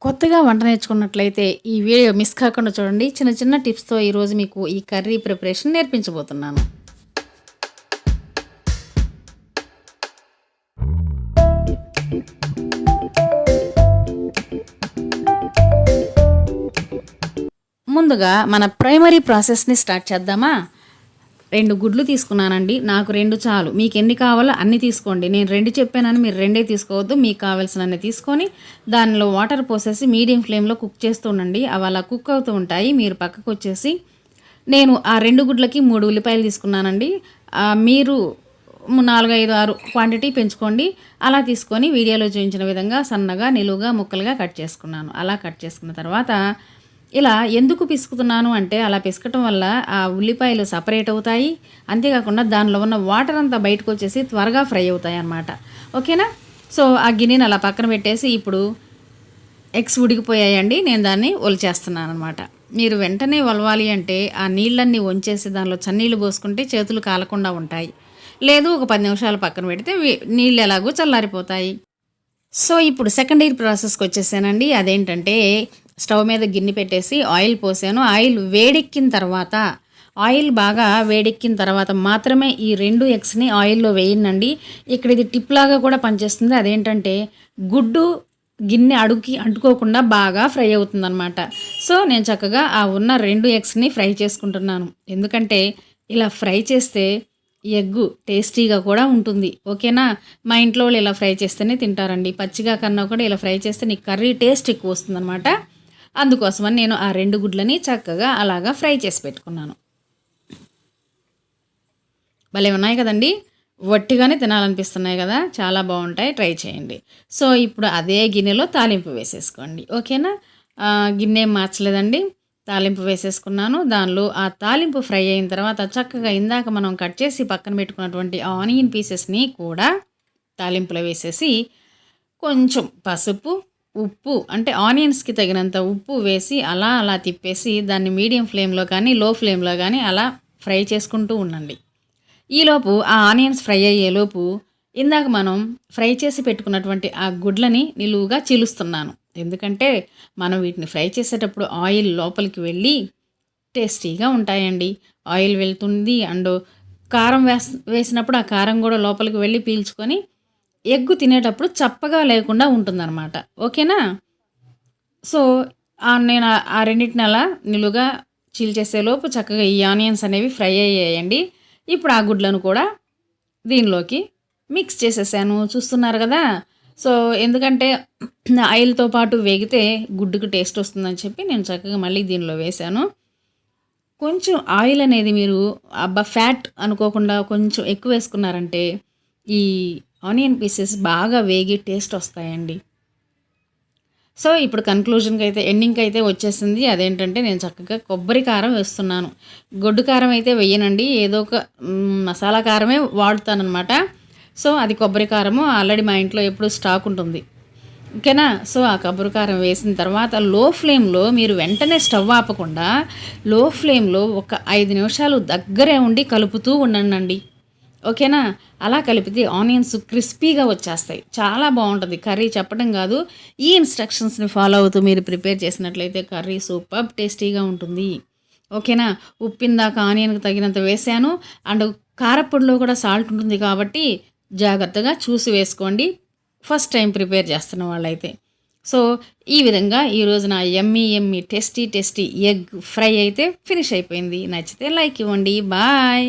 కొత్తగా వంట నేర్చుకున్నట్లయితే ఈ వీడియో మిస్ కాకుండా చూడండి. చిన్న చిన్న టిప్స్‌తో ఈరోజు మీకు ఈ కర్రీ ప్రిపరేషన్ నేర్పించబోతున్నాను. ముందుగా మన ప్రైమరీ ప్రాసెస్‌ని స్టార్ట్ చేద్దామా? 2 గుడ్లు తీసుకున్నానండి. నాకు 2 చాలు. మీకు ఎన్ని కావాలో అన్ని తీసుకోండి. నేను 2 చెప్పానని మీరు 2 తీసుకోవద్దు. మీకు కావాల్సినన్ని తీసుకొని దానిలో వాటర్ పోసేసి మీడియం ఫ్లేమ్‌లో కుక్ చేస్తూ ఉండండి. అవి అలా కుక్ అవుతూ ఉంటాయి. మీరు పక్కకొచ్చేసి నేను ఆ 2 గుడ్లకి 3 ఉల్లిపాయలు తీసుకున్నానండి. మీరు 4, 5, 6 క్వాంటిటీ పెంచుకోండి. అలా తీసుకొని వీడియోలో చూపించిన విధంగా సన్నగా, నిలువుగా ముక్కలుగా కట్ చేసుకున్నాను. అలా కట్ చేసుకున్న తర్వాత ఇలా ఎందుకు పిసుకుతున్నాను అంటే అలా పిసకటం వల్ల ఆ ఉల్లిపాయలు సపరేట్ అవుతాయి. అంతేకాకుండా దానిలో ఉన్న వాటర్ అంతా బయటకు వచ్చేసి త్వరగా ఫ్రై అవుతాయి అన్నమాట. ఓకేనా? సో ఆ గిన్నెని అలా పక్కన పెట్టేసి ఇప్పుడు ఎగ్స్ ఉడికిపోయాయండి. నేను దాన్ని ఒలిచేస్తున్నాను అనమాట. మీరు వెంటనే ఒలవాలి అంటే ఆ నీళ్ళన్నీ వంచేసి దానిలో చన్నీళ్ళు పోసుకుంటే చేతులు కాలకుండా ఉంటాయి. లేదు ఒక 10 నిమిషాలు పక్కన పెడితే నీళ్ళు ఎలాగో చల్లారిపోతాయి. సో ఇప్పుడు సెకండరీ ప్రాసెస్కి వచ్చేసానండి. అదేంటంటే స్టవ్ మీద గిన్నె పెట్టేసి ఆయిల్ పోసాను. ఆయిల్ బాగా వేడెక్కిన తర్వాత మాత్రమే ఈ 2 ఎగ్స్ని ఆయిల్లో వేయనండి. ఇక్కడ ఇది టిప్ లాగా కూడా పనిచేస్తుంది. అదేంటంటే గుడ్డు గిన్నె అడుగుకి అంటుకోకుండా బాగా ఫ్రై అవుతుందన్నమాట. సో నేను చక్కగా ఆ ఉన్న 2 ఎగ్స్ని ఫ్రై చేసుకుంటున్నాను. ఎందుకంటే ఇలా ఫ్రై చేస్తే ఎగ్గు టేస్టీగా కూడా ఉంటుంది. ఓకేనా? మా ఇంట్లో వాళ్ళు ఇలా ఫ్రై చేస్తేనే తింటారండి. పచ్చిగా కన్నా కూడా ఇలా ఫ్రై చేస్తే నీకు కర్రీ టేస్ట్ ఎక్కువ వస్తుందన్నమాట. అందుకోసమని నేను ఆ 2 గుడ్లని చక్కగా అలాగా ఫ్రై చేసి పెట్టుకున్నాను. భలే ఉన్నాయి కదండి! వట్టిగానే తినాలనిపిస్తున్నాయి కదా! చాలా బాగుంటాయి. ట్రై చేయండి. సో ఇప్పుడు అదే గిన్నెలో తాలింపు వేసేసుకోండి. ఓకేనా? గిన్నె ఏం మార్చలేదండి. తాలింపు వేసేసుకున్నాను. దానిలో ఆ తాలింపు ఫ్రై అయిన తర్వాత చక్కగా ఇందాక మనం కట్ చేసి పక్కన పెట్టుకున్నటువంటి ఆనియన్ పీసెస్ని కూడా తాలింపులో వేసేసి కొంచెం పసుపు, ఉప్పు అంటే ఆనియన్స్కి తగినంత ఉప్పు వేసి అలా అలా తిప్పేసి దాన్ని మీడియం ఫ్లేమ్లో కానీ లో ఫ్లేమ్లో కానీ అలా ఫ్రై చేసుకుంటూ ఉండండి. ఈలోపు ఆ ఆనియన్స్ ఫ్రై అయ్యేలోపు ఇందాక మనం ఫ్రై చేసి పెట్టుకున్నటువంటి ఆ గుడ్లని నిలువుగా చీలుస్తున్నాను. ఎందుకంటే మనం వీటిని ఫ్రై చేసేటప్పుడు ఆయిల్ లోపలికి వెళ్ళి టేస్టీగా ఉంటాయండి. ఆయిల్ వెళ్తుంది అండ్ కారం వేసినప్పుడు ఆ కారం కూడా లోపలికి వెళ్ళి పీల్చుకొని ఎగ్గు తినేటప్పుడు చప్పగా లేకుండా ఉంటుందన్నమాట. ఓకేనా? సో నేను ఆ రెండింటిని అలా నిలువుగా చీల్చేసేలోపు చక్కగా ఈ ఆనియన్స్ అనేవి ఫ్రై అయ్యాయండి. ఇప్పుడు ఆ గుడ్లను కూడా దీనిలోకి మిక్స్ చేసేసాను. చూస్తున్నారు కదా! సో ఎందుకంటే ఆయిల్తో పాటు వేగితే గుడ్డుకు టేస్ట్ వస్తుందని చెప్పి నేను చక్కగా మళ్ళీ దీనిలో వేశాను. కొంచెం ఆయిల్ అనేది మీరు ఫ్యాట్ అనుకోకుండా కొంచెం ఎక్కువ వేసుకున్నారంటే ఈ ఆనియన్ పీసెస్ బాగా వేగి టేస్ట్ వస్తాయండి. సో ఇప్పుడు కన్క్లూజన్కి అయితే ఎండింగ్కి అయితే వచ్చేసింది. అదేంటంటే నేను చక్కగా కొబ్బరి కారం వేస్తున్నాను. గొడ్డు కారం అయితే వేయనండి. ఏదో ఒక మసాలా కారమే వాడుతానన్నమాట. సో అది కొబ్బరి కారము ఆల్రెడీ మా ఇంట్లో ఎప్పుడు స్టాక్ ఉంటుంది. ఓకేనా? సో ఆ కొబ్బరి కారం వేసిన తర్వాత లో ఫ్లేమ్లో మీరు వెంటనే స్టవ్ ఆపకుండా లో ఫ్లేమ్లో ఒక 5 నిమిషాలు దగ్గరే ఉండి కలుపుతూ ఉండండి. ఓకేనా? అలా కలిపితే ఆనియన్స్ క్రిస్పీగా వచ్చేస్తాయి. చాలా బాగుంటుంది కర్రీ. చెప్పడం కాదు, ఈ ఇన్స్ట్రక్షన్స్ని ఫాలో అవుతూ మీరు ప్రిపేర్ చేసినట్లయితే కర్రీ సూపర్ టేస్టీగా ఉంటుంది. ఓకేనా? ఉప్పిందాక ఆనియన్కి తగినంత వేసాను. అండ్ కారపొడిలో కూడా సాల్ట్ ఉంటుంది కాబట్టి జాగ్రత్తగా చూసి వేసుకోండి ఫస్ట్ టైం ప్రిపేర్ చేస్తున్న వాళ్ళైతే. సో ఈ విధంగా ఈరోజు నా యమ్మీ టేస్టీ ఎగ్ ఫ్రై అయితే ఫినిష్ అయిపోయింది. నచ్చితే లైక్ ఇవ్వండి. బాయ్.